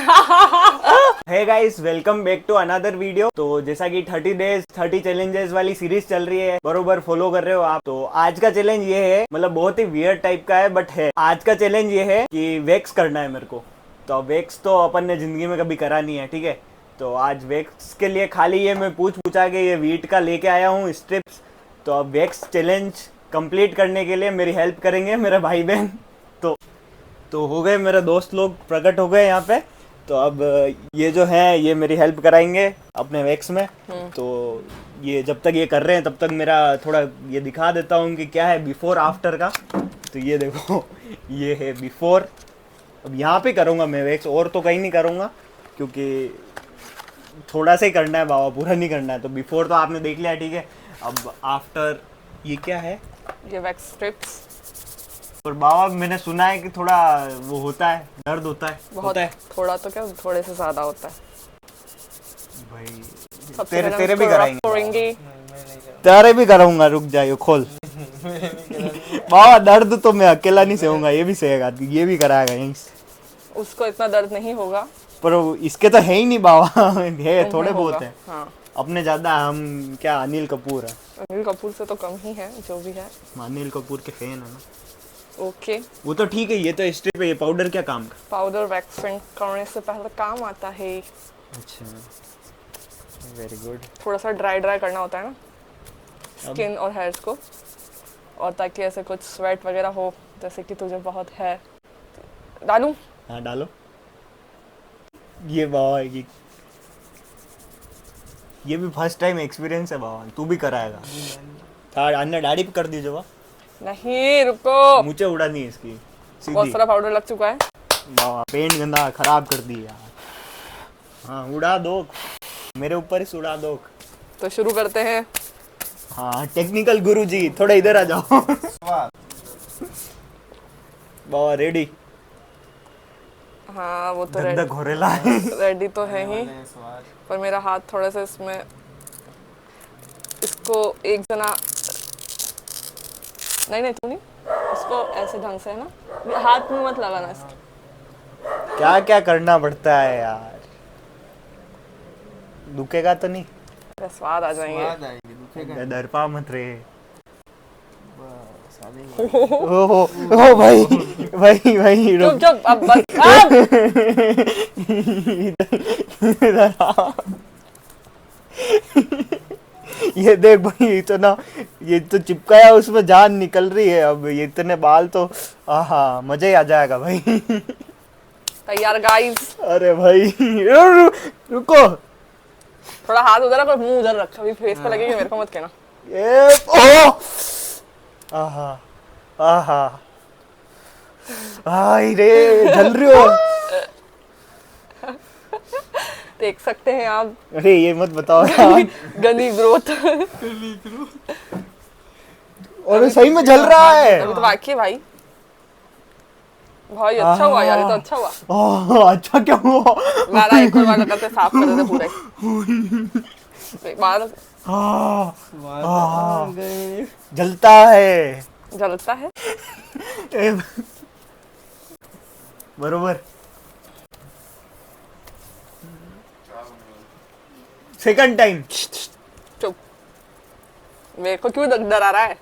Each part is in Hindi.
Hey guys, welcome back to another video. तो जैसा कि 30 डेज 30 चैलेंजेस वाली सीरीज चल रही है, बरोबर फॉलो कर रहे हो आप। तो आज का चैलेंज ये है, मतलब बहुत ही वियर्ड टाइप का है बट है। आज का चैलेंज ये है कि वैक्स करना है मेरे को। तो वैक्स तो अपन ने जिंदगी में कभी करा नहीं है, ठीक है। तो आज वैक्स के लिए खाली ये मैं पूछा के ये वीट का लेके आया हूँ स्ट्रिप्स। तो अब वैक्स चैलेंज कंप्लीट करने के लिए मेरी हेल्प करेंगे मेरे भाई बहन। तो हो गए, मेरे दोस्त लोग प्रकट हो गए यहाँ पे। तो अब ये जो है ये मेरी हेल्प कराएंगे अपने वैक्स में। तो ये जब तक ये कर रहे हैं तब तक मेरा थोड़ा ये दिखा देता हूँ कि क्या है बिफोर आफ्टर का। तो ये देखो, ये है बिफोर। अब यहाँ पे करूँगा मैं वैक्स, और तो कहीं नहीं करूँगा क्योंकि थोड़ा सा ही करना है बाबा, पूरा नहीं करना है। तो बिफोर तो आपने देख लिया, ठीक है। अब आफ्टर ये क्या है, ये वैक्स स्ट्रिप्स। और बाबा मैंने सुना है कि थोड़ा वो होता है, दर्द होता है। बहुत होता है थोड़ा तो क्या, थोड़े से ज्यादा होता है भाई। तेरे भी कराएंगे, कराएंगे। तेरे भी कराऊंगा, रुक जाइयो खोल। बाबा दर्द तो मैं अकेला नहीं सहूंगा, ये भी सहेगा, ये भी कराएगा यहीं से। उसको इतना दर्द नहीं होगा, पर इसके तो है ही नहीं बाबा। है थोड़े बहुत है। हाँ। अपने ज्यादा, हम क्या अनिल कपूर है। अनिल कपूर से तो कम ही है, जो भी है। अनिल कपूर के फैन है ना। ओके, वो तो ठीक है। ये तो स्ट्रिप है, ये पाउडर क्या काम का? पाउडर वैक्सिंग करने से पहले काम आता है। अच्छा, वेरी गुड। थोड़ा सा ड्राई करना होता है ना स्किन और हेयर्स को, और ताकि ऐसे कुछ स्वेट वगैरह हो, जैसे कि तुझे बहुत है। डालूं? हाँ डालो। ये बाबा ये भी फर्स्ट टाइम एक्सपीरियंस है बाबा, तू भी कराएगा? था अन्य दाढ़ी पे कर दीजिए बा। नहीं, रुको। मुझे उड़ानी है इसकी बहुत सीधी। सारा पाउडर लग चुका है बाबा पेंट गंदा खराब कर दी यार। हाँ उड़ा दो, मेरे ऊपर ही उड़ा दो। तो शुरू करते हैं। हाँ टेक्निकल गुरुजी थोड़ा इधर आ जाओ। बाबा रेडी? हाँ वो तो धक घोरेला है। रेडी तो है ही, पर मेरा हाथ थोड़ा सा इसमें, इसको एक जना, नहीं तू नहीं, इसको ऐसे ढंग से है ना, हाथ में मत लगाना इसके। क्या क्या करना पड़ता है यार, दुखेगा तो नहीं? स्वाद आ जाएंगे। दरपा मत रे। ओ भाई भाई रुक। चुप अब बस। ये देख भाई, इतना ये तो चिपकाया, उसमें जान निकल रही है। अब ये इतने बाल तो आहा मजा ही आ जाएगा भाई। तैयार गाइस? अरे भाई रुको। थोड़ा हाथ उधर रख और मुंह उधर रख, अभी फेस पे लगेगा, मेरे को मत कहना। ये ओ आहा आहा आई रे, जल रही हो। देख सकते हैं आप। अरे ये मत बताओ यार। गली ग्रोथ। और सही में जल रहा है। अभी तो बाकी है भाई। भाई अच्छा हुआ यार, ये तो अच्छा हुआ। अच्छा क्या हुआ? वाला एक और वाला करते साफ कर देते पूरा एक बार। जलता है, जलता है बरोबर। Second time. चुप, मेरे को क्यों डरा रहा है?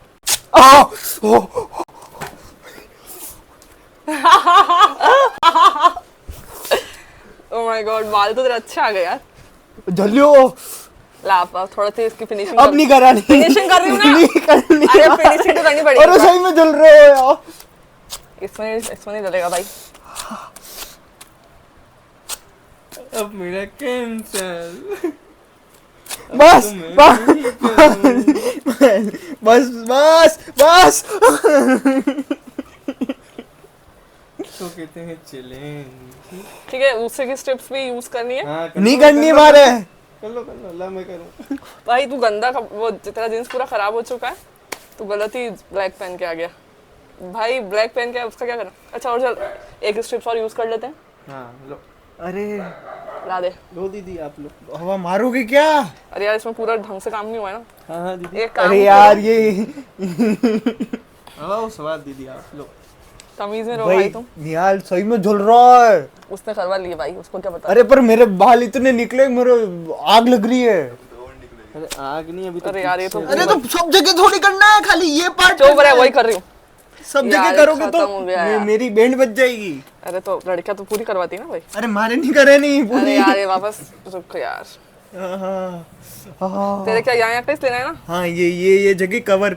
ओह माय गॉड, बाल तो तेरा अच्छा आ गया यार। जलियो। लाप थोड़ा सा इसकी फिनिशिंग अब नहीं करा, नहीं फिनिशिंग कर रही हूँ ना। नहीं करनी। अरे फिनिशिंग तो करनी पड़ेगी। अरे सही में जल रहे हो यार। इसमें नहीं जलेगा भाई। अब मेरा कैंसर। बस बस बस बस। तो कहते हैं चैलेंज। ठीक है, दूसरे की स्ट्रिप्स भी यूज करनी है। हाँ, नहीं करनी मारे। कर लो अल्लाह मैं करूँ। भाई तू गंदा वो तेरा जींस पूरा खराब हो चुका है, तू गलत ही ब्लैक पहन के आ गया भाई। ब्लैक पहन के उसका क्या करना? अच्छा और चल एक स्ट्रिप्स और यूज कर लेते हैं। हाँ लो। अरे ला दे। लो दीदी आप लो। हवा मारोगे क्या? अरे यार इसमें पूरा ढंग से काम नहीं हुआ है ना। हाँ दीदी। एक काम अरे यार ये आओ स्वाद दीदी आप लो। तमीज में रहो भाई भाई तुम। निहाल सही में झुल रहा है। उसने करवा लिए भाई, उसको क्या पता। अरे पर मेरे बाल इतने निकले, मेरे आग लग रही है। अरे आग नहीं अभी तो अरे यार ये तो पीछे- अरे तो सब जगह थोड़ी करना है, खाली ये पार्ट चुप रहे, वही कर रही हूँ। सब यार, जगह करोगे तो खत्म हो गया यार। मेरी बैंड बज जाएगी। अरे तो लड़कियां तो पूरी करवाती है ना भाई। अरे मारे नहीं करे नहीं अरे पूरी। यार ये वापस रुक यार। हाँ, हाँ, तेरे क्या यहाँ कहीं लेना है ना। हाँ ये जगह कवर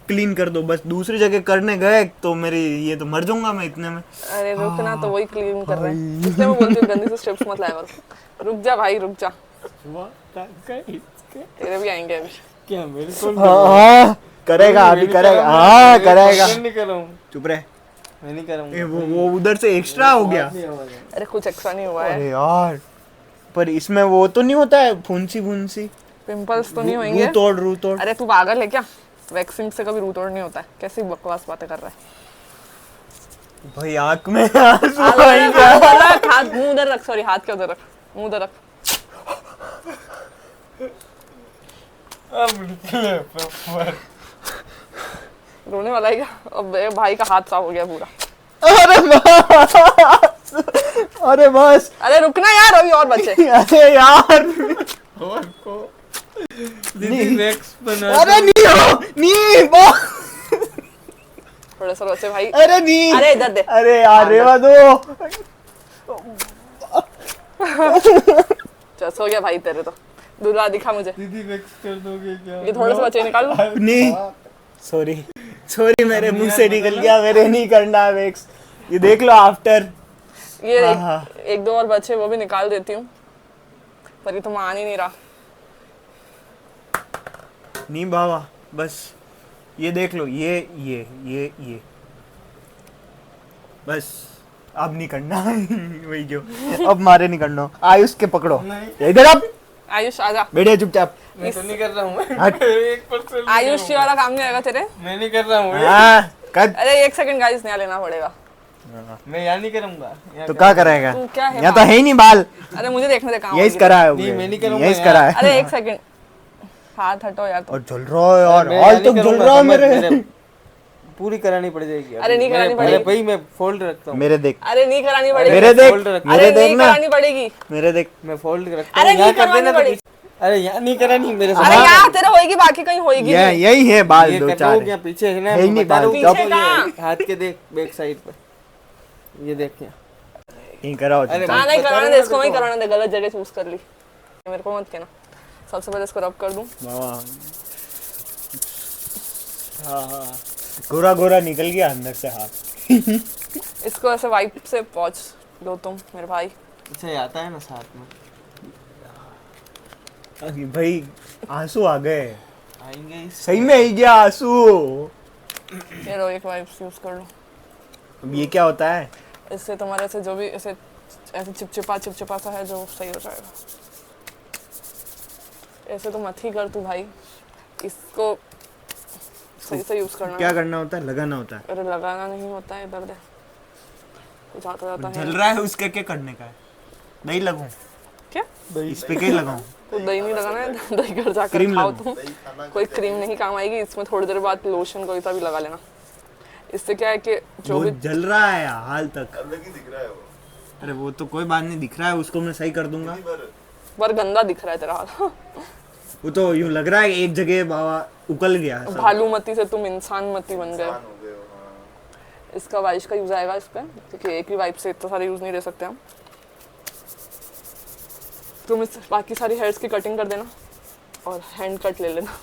क्लीन कर दो बस। दूसरी जगह करने गए तो मेरी ये तो मर जाऊंगा मैं इतने में। अरे रुक ना, तो वही क्लीन कर रहे हैं, इसलिए मैं बोलती हूँ गंदी से स्टेप्स मत लाया कर। रुक जा भाई, रुक जा, तेरे भी आएंगे अभी। क्या मेरे को हाँ करेगा अभी, करेगा, हाँ करेगा। मैं नहीं कर रहा हूँ, चुप रहे। मैं नहीं कर रहा ए, हूँ। वो उधर से एक्स्ट्रा हो गया। अरे कुछ एक्स्ट्रा नहीं हुआ है। अरे यार पर इसमें वो तो नहीं होता है फुंसी फुंसी, पिंपल्स तो नहीं होंगे। रू तोड़। अरे तू पागल है क्या, वैक्सिंग से कभी रूट नहीं होता है, कैसी बकवास बातें कर रहा है। भाई आंख में आंसू हाथ आएंगे। उधर रख, हाथ मुंह उधर रख, सॉरी हाथ के उधर रख, मुंह उधर रख। अब निकले प्रॉपर। रोने वाला है क्या? अब ए, भाई का हाथ साफ हो गया पूरा। अरे बस, अरे बस, अरे रुकना यार, अभी और बचे। अरे यार, और को दीदी वैक्स बना अरे नहीं हो, नहीं वो, थोड़े से बचे भाई। अरे नहीं, अरे इधर दे। अरे यार रेवा दो। चल सो गया भाई तेरे तो। दूल्हा दिखा मुझे, दीदी वैक्स कर दोगे क्या? ये थोड़े से बचे निकाल लो। नहीं, सॉरी सॉरी, मेरे मुंह से निकल गया, मेरे नहीं करना है वैक्स। ये देख लो आफ्टर। ये हाँ। एक दो और बचे, वो भी निकाल देती हूँ, पर ये तो मान ही नहीं रहा। नहीं बाबा बस ये देख लो, ये बस अब नहीं करना। वही जो अब मारे नहीं करना। आयुष के पकड़ो, नहीं। इधर अब आयुष आजा। बैठे चुपचाप। मैं तो नहीं कर रहा हूँ। हट। 1% आयुष ये वाला काम नहीं आएगा तेरे। मैं नहीं कर रहा हूँ। हाँ कर। अरे एक सेकंड गाइस, नया लेना पड़ेगा। मैं यहाँ नहीं करूँगा। यहाँ तो क्या करेगा? तू क्या है यहाँ तो है ही नहीं बाल। अरे मुझे देखने दे कहाँ यही होगी। करा है, नहीं, मैं नहीं करूँगा यही यार। करा है। अरे एक सेकंड, हाथ हटो यार तुम। और झुल रहा है यार, मैं हाल यहाँ तक नहीं झुल करूँगा, रहा है समझ मेरे। पूरी करानी पड़ जाएगी। अरे नहीं करानी अरे पड़ेगी। भाई मैं फोल्ड रखता हूँ। मेरे देख, अरे नहीं करानी पड़ेगी। मेरे देख, फोल्ड रख। अरे मेरे नहीं देख ना, करानी पड़ेगी। मेरे देख। मैं फोल्ड रखता अरे हूँ। यहाँ नहीं कर देना करवानी तो पड़ेगी। पीछे- अरे यहाँ नहीं करानी मेरे अरे यहाँ तेरे होएगी, बाकी कहीं होएगी नहीं। यही है बाल ये दो कर चार। दो, यहाँ पीछे है ना। है ही नहीं बता रहा हूँ, बाल, पीछे ये कहाँ? हाथ के देख बैक साइड पे, ये देख यहाँ। नहीं कराओ अरे चुपचाप। हाँ नहीं बता कराने रहा दे, हूँ इसको वही देखो। कराने दे, गलत जगह चूज कर ली। मेरे को मत कहना। सबसे पहले इसको रब कर दूं। बाबा हाँ हाँ, गोरा गोरा निकल गया अंदर से हाथ। इसको ऐसे वाइप से पहुंच दो तुम मेरे भाई। अच्छा ये आता है ना साथ में। अरे भाई आंसू आ गए, आएंगे इस सही में आई गया आंसू। ये लो एक वाइप यूज कर लो। अब ये क्या होता है? इससे तुम्हारे से जो भी ऐसे ऐसे चिपचिपा सा है जो सही हो जाएगा। ऐसे तो मत ही कर तू भाई, इसको सही से यूज करना क्या है। करना होता है? लगाना होता है। अरे लगाना नहीं होता है, इधर दे, कुछ आता जाता है। जल रहा है उसका क्या करने का है? दही लगाऊं? क्या इस पे क्या लगाऊं? तो दही नहीं लगाना है, दही घर जाकर क्रीम खाओ लगाओ। तुम। कोई क्रीम नहीं काम आएगी इसमें, थोड़ी देर बाद लोशन कोई सा भी लगा लेना। इससे क्या है कि जो वो भी जल रहा है हाल तक। अरे वो तो कोई बात नहीं, दिख रहा है उसको मैं सही कर दूंगा। पर गंदा दिख रहा है तेरा हाथ। वो तो यूं लग रहा है एक जगह बाबा उकल गया है सब। भालूमती से तुम इंसान मती बन गए। इसका वाइश का यूज आएगा इस पे, क्योंकि एक ही वाइप से इतना सारे यूज नहीं दे सकते हम। तुम इस बाकी सारी हेयर्स की कटिंग कर देना और हैंड कट ले लेना।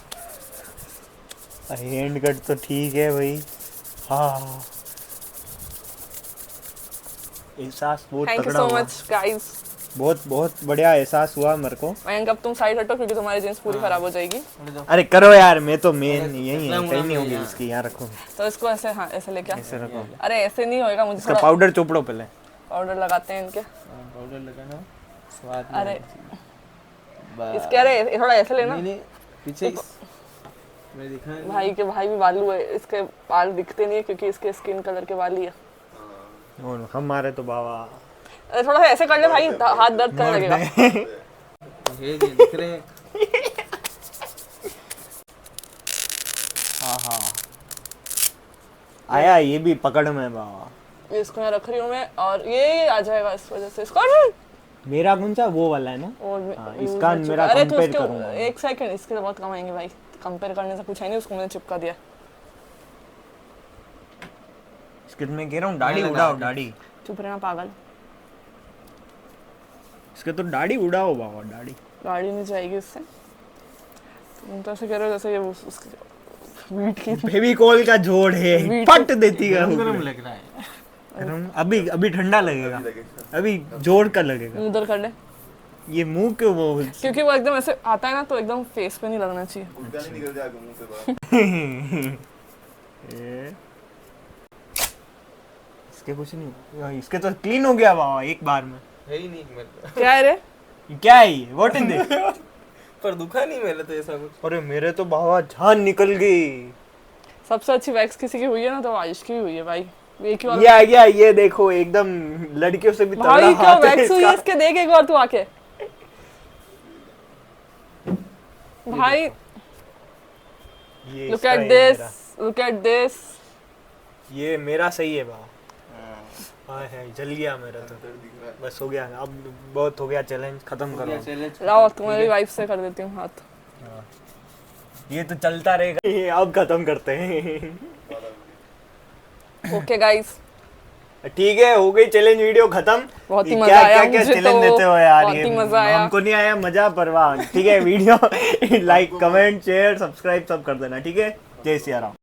हैंड कट तो ठीक है भाई। हाँ एहसास बहुत थैंक यू तगड़ा सो हुआ। Much guys. बहुत बहुत बढ़िया एहसास हुआ मेरे को। मयंक अब तुम साइड हटो क्योंकि तुम्हारी जींस पूरी खराब हो जाएगी। अरे करो यार, मैं तो मेन यही है, कहीं नहीं होगी इसकी। यहाँ रखो, तो इसको ऐसे, हाँ ऐसे लेके आ। ऐसे रखो। अरे ऐसे नहीं होएगा, मुझे इसका थोड़ा पाउडर चोपड़ो पहले। पाउडर लगाते हैं इनके। पाउडर लगाना स्वाद में अरे बस। इसके, अरे थोड़ा ऐसे लेना। नहीं नहीं पीछे मैं दिखा भाई के भाई भी बालू है, इसके बाल दिखते नहीं है क्योंकि इसके स्किन कलर के बाल ही है। और हमारे तो बाबा अरे थोड़ा सा ऐसे कर ले भाई, हाथ दर्द करने लगेगा। ये दिख रहे हैं। हाँ हाँ आया ये भी पकड़ में बाबा। इसको यहाँ रख रही हूँ मैं और ये आ जाएगा इस वजह से इसको मेरा कौन सा वो वाला है ना? और हाँ, use इसका हो चुका। मेरा अरे तो compare उसके करूंगा मैं। एक सेकंड इसके तो बहुत कम आएंगे भाई, कंपेयर करने से कुछ है नहीं, उसको मैंने चिपका दिया। इसके तो मैं कह रहा हूँ दाढ़ी उड़ाओ दाढ़ी, चुप रहना पागल, इसके तो दाढ़ी उड़ाओ बाबा दाढ़ी। गाड़ी नहीं जाएगी इससे। तुम तो ऐसे कह रहे हो जैसे ये उसकी वीट की फेविकोल का जोड़ है, वीट फट देती है गरम लग रहा है। गरम। अभी अभी ठंडा लगेगा, अभी जोड़ का लगेगा। उधर कर ले, ये मुंह के वो क्योंकि वो एकदम ऐसे आता है ना तो एकदम फेस पे नहीं लगना चाहिए। उल्टा नहीं निकल जाएगा मुंह से बाहर। इसके कुछ नहीं, इसके तो क्लीन हो गया बाबा एक बार में। है ही नहीं मेरे क्या है रे? ये क्या है ये? What in this? पर दुखा नहीं मेरे तो ऐसा कुछ। अरे मेरे तो बाबा जान निकल गई। सबसे अच्छी वैक्स किसी की हुई है ना तो आयुष की भी हुई है भाई। एक ही वाला ये आ गया, ये देखो एकदम लड़कियों से भी तगड़ा भाई क्या हाथ है वैक्स हुई है इसका। इसके, देख एक बार तू आके भाई। ये लुक इसका एट है दिस, मेरा। Look at this. ये मेरा सही है बाबा। हाँ है, जल गया मेरा तो। बस हो गया, अब बहुत हो गया, चैलेंज खत्म करो। चैलेंज लाओ तुम्हारी वाइफ से कर देती हूँ हाथ। ये तो चलता रहेगा, अब खत्म करते हैं। ओके गाइस, ठीक है, हो गई चैलेंज वीडियो खत्म। बहुत ही ये मजा क्या आया क्या क्या मुझे चैलेंज तो, देते हो यार, बहुत ये ही मजा आया। हमको नहीं आया मजा, परवाह। ठीक है, video like comment share subscribe सब कर देना, ठीक है। जय सिया राम।